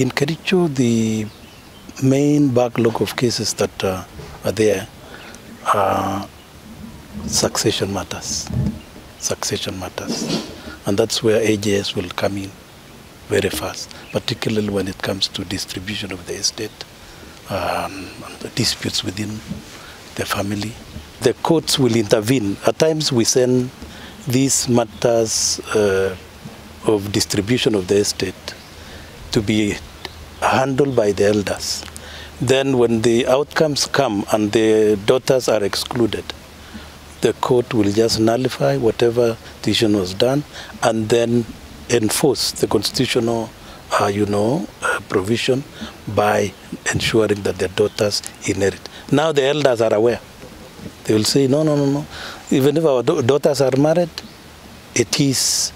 In Kericho, the main backlog of cases that are there are succession matters. Succession matters. And that's where AJS will come in very fast, particularly when it comes to distribution of the estate, disputes within the family. The courts will intervene. At times we send these matters of distribution of the estate to be handled by the elders. Then when the outcomes come and the daughters are excluded, the court will just nullify whatever decision was done and then enforce the constitutional provision by ensuring that their daughters inherit. Now the elders are aware. They will say, no. Even if our daughters are married, it is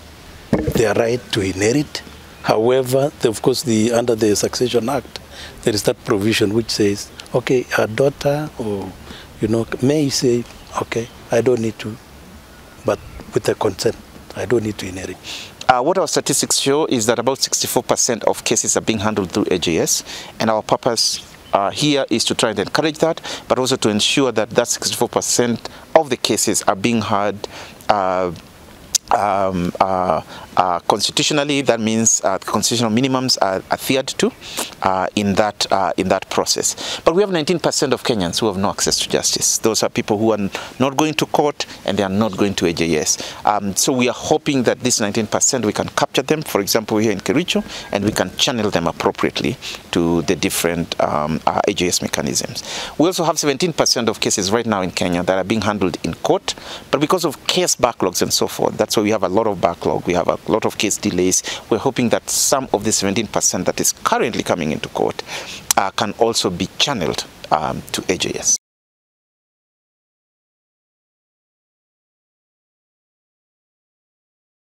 their right to inherit. However, of course, under the Succession Act, there is that provision which says, okay, a daughter or, may say, okay, I don't need to, but with the consent, I don't need to inherit. What our statistics show is that about 64% of cases are being handled through AJS, and our purpose here is to try and encourage that, but also to ensure that 64% of the cases are being heard constitutionally. That means constitutional minimums are adhered to in that process. But we have 19% of Kenyans who have no access to justice. Those are people who are not going to court and they are not going to AJS. So we are hoping that this 19% we can capture them, for example, here in Kericho, and we can channel them appropriately to the different AJS mechanisms. We also have 17% of cases right now in Kenya that are being handled in court, but because of case backlogs and so forth, that's why we have a lot of backlog. We have a lot of case delays. We're hoping that some of the 17% that is currently coming into court can also be channeled to AJS.